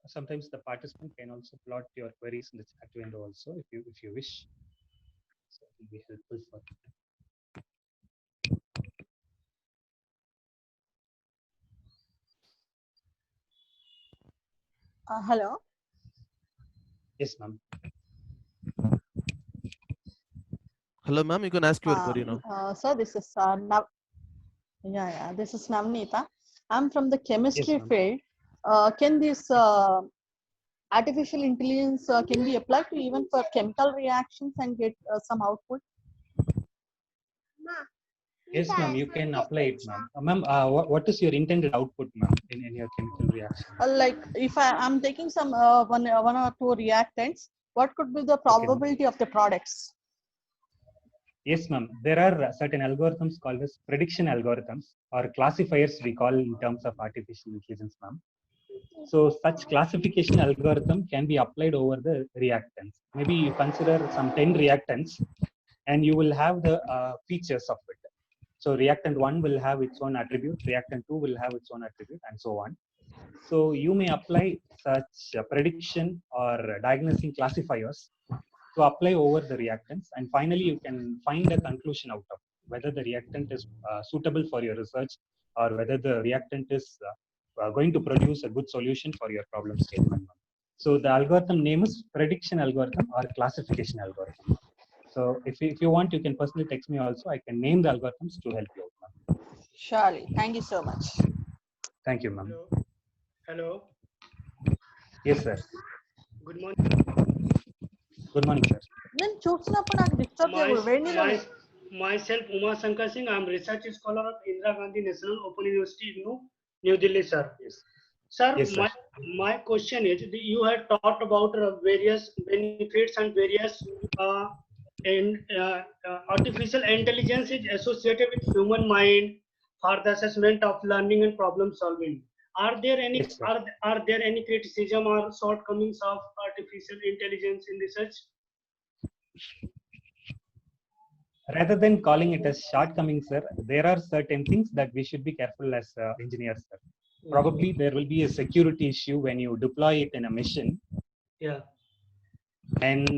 Sometimes the participant can also plot your queries in the chat window also, if you wish. So it will be helpful for you. Hello. Yes, ma'am. Hello, ma'am. You can ask your query now. Sir, this is this is Navneeta. I'm from the chemistry ma'am. field. Can this artificial intelligence can be applied to even for chemical reactions and get some output? Yes, ma'am. You can apply it, ma'am. Ma'am, what is your intended output, ma'am, in your chemical reaction? Like if I'm taking some one or two reactants, what could be the Okay, ma'am. probability of the products? Yes, ma'am. There are certain algorithms called as prediction algorithms or classifiers we call in terms of artificial intelligence, ma'am. So such classification algorithm can be applied over the reactants. Maybe you consider some 10 reactants and you will have the features of it. So reactant 1 will have its own attribute, reactant 2 will have its own attribute, and so on. So you may apply such prediction or diagnosing classifiers to apply over the reactants, and finally you can find a conclusion out of whether the reactant is suitable for your research or whether the reactant is going to produce a good solution for your problem statement. So the algorithm name is prediction algorithm or classification algorithm. So if you want, you can personally text me also. I can name the algorithms to help you out, ma'am. Surely. Thank you so much. Thank you, ma'am. Hello. Yes, sir. Good morning. Good morning, sir. నేను చూసినప్పుడు నాకు disturb చేయకూడదు వెండిలో Myself, Uma Shankar Singh. I am research scholar of Indira Gandhi National Open University, New Delhi, sir. Yes. Sir, Yes, sir. my question is, you had talked about various benefits and various artificial intelligence is associated with human mind for the assessment of learning and problem solving. Are there any Yes, sir. are there any criticism or shortcomings of artificial intelligence in research? Rather than calling it as shortcomings, sir, there are certain things that we should be careful as engineers, sir. Probably there will be a security issue when you deploy it in a mission. Yeah. And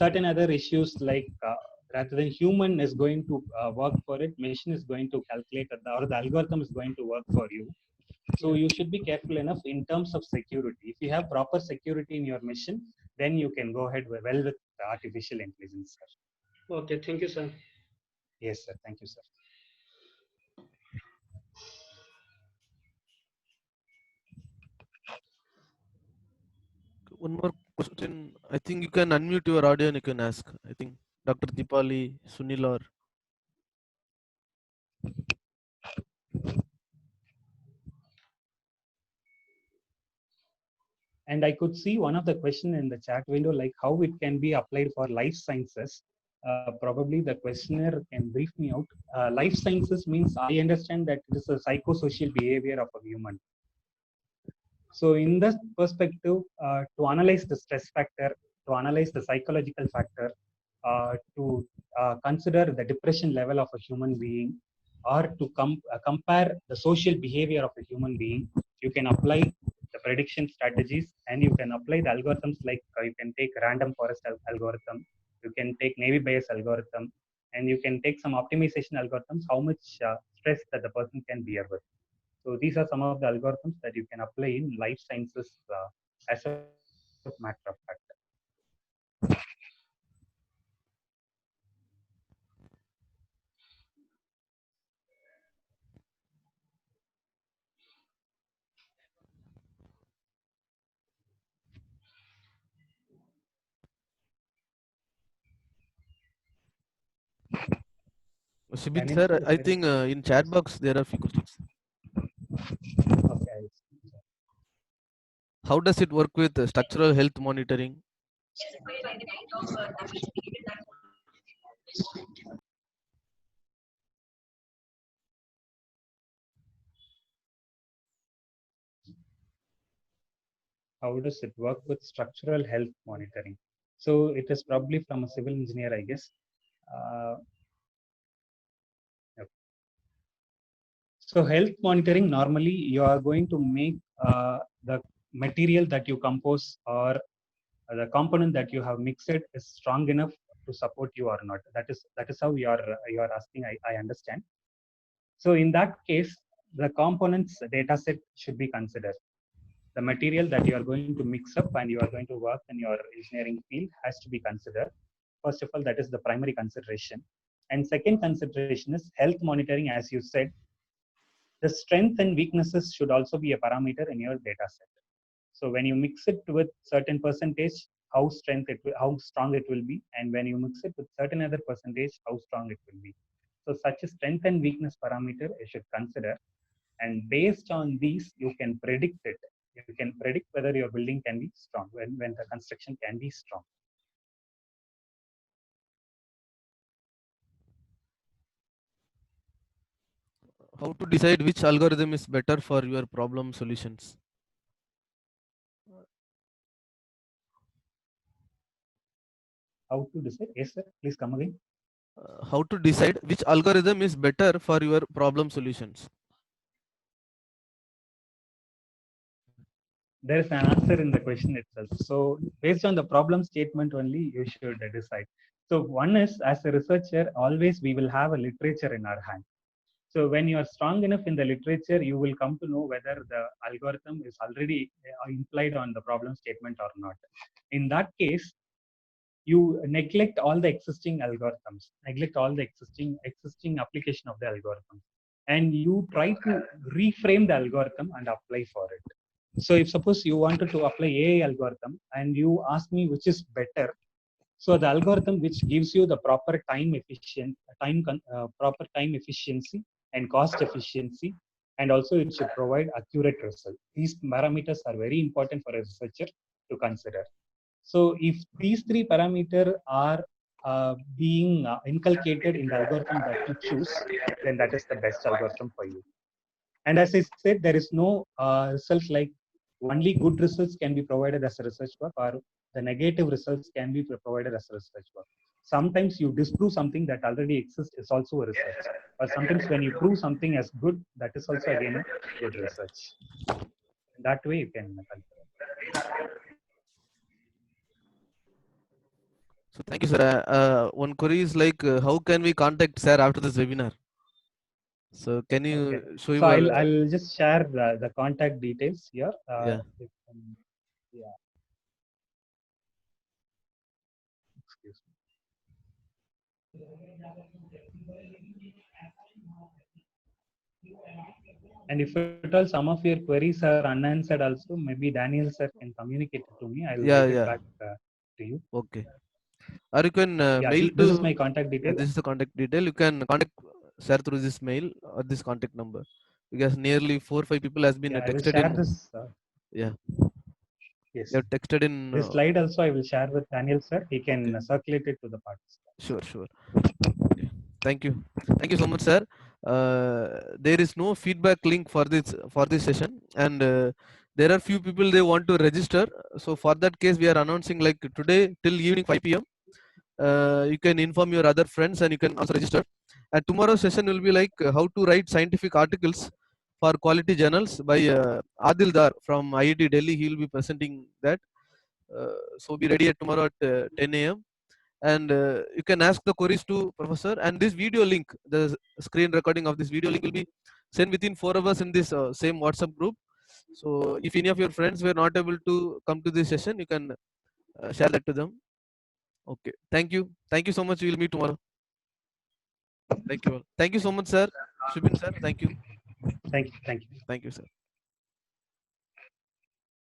certain other issues like rather than human is going to work for it, machine is going to calculate or the algorithm is going to work for you. So you should be careful enough in terms of security. If you have proper security in your mission, then you can go ahead well with the artificial intelligence, sir. Okay, thank you, sir. Yes, sir. Thank you, sir. One more question. I think you can unmute your audio and you can ask. I think Dr. Deepali, Sunil, or And I could see one of the question in the chat window, like how it can be applied for life sciences. Probably the questioner can brief me out. Life sciences means I understand that it is a psychosocial behavior of a human. So in this perspective, to analyze the stress factor, to analyze the psychological factor, to consider the depression level of a human being, or to compare the social behavior of a human being, you can apply the prediction strategies and you can apply the algorithms like you can take random forest algorithm, you can take naive Bayes algorithm, and you can take some optimization algorithms, how much stress that the person can bear with. So these are some of the algorithms that you can apply in life sciences as a matter of fact. Shibit Daniel, sir, sir, I think in chat box there are few questions. Okay. How does it work with structural health monitoring? How does it work with structural health monitoring? So it is probably from a civil engineer, I guess. Yep. So health monitoring, normally you are going to make the material that you compose or the component that you have mixed is strong enough to support you or not. That is how you are asking. I understand. So in that case, the components data set should be considered. The material that you are going to mix up and you are going to work in your engineering field has to be considered. First of all, that is the primary consideration. And second consideration is health monitoring, as you said. The strength and weaknesses should also be a parameter in your data set. So when you mix it with certain percentage, how strong it will be, and when you mix it with certain other percentage, how strong it will be. So such a strength and weakness parameter you should consider, and based on these, you can predict it. You can predict whether your building can be strong, when the construction can be strong. How to decide which algorithm is better for your problem solutions? How to decide? Yes, sir. Please come again. How to decide which algorithm is better for your problem solutions? There is an answer in the question itself. So based on the problem statement only, you should decide. So one is, as a researcher, always we will have a literature in our hand. So when you are strong enough in the literature, you will come to know whether the algorithm is already implied on the problem statement or not. In that case, you neglect all the existing algorithms, neglect all the existing application of the algorithm, and you try to reframe the algorithm and apply for it. So if suppose you wanted to apply AI algorithm and you ask me which is better, so the algorithm which gives you the proper proper time efficiency and cost efficiency, and also it should provide accurate result. These parameters are very important for a researcher to consider. So if these three parameters are being inculcated in the algorithm that you choose, then that is the best algorithm for you. And as I said, there is no result like only good results can be provided as a research work, or the negative results can be provided as a research work. Sometimes you disprove something that already exists is also a research. Or sometimes when you prove something as good, that is also again a good research. That way you can consider. So thank you, sir. One query is like, how can we contact sir after this webinar? So can you show So your? I'll just share the contact details here. Yeah. Yeah. Excuse me. And if at all some of your queries are unanswered, also maybe Daniel sir can communicate it to me. I'll write it back to you. Okay. Or you can mail to. This is my contact detail. This is the contact detail. You can contact sir through this mail or this contact number, because nearly 4 or 5 people has been I will texted share in. this. Yeah. Yes. You have texted in. This slide also I will share with Daniel sir. He can circulate it to the participants. Sure. Okay. Thank you so much, sir. There is no feedback link for this session, and there are few people they want to register. So for that case, we are announcing like today till evening 5 p.m. You can inform your other friends and you can also register. And tomorrow's session will be like how to write scientific articles for quality journals by Adil Dar from IIT Delhi. He will be presenting that. So be ready at tomorrow at 10 a.m. And you can ask the queries to professor, and this video link, the screen recording of this video link will be sent within 4 hours in this same WhatsApp group. So if any of your friends were not able to come to this session, you can share that to them. Okay, thank you so much. We will meet tomorrow. Thank you all. Thank you so much, sir. Shubin sir, thank you. Thank you, sir.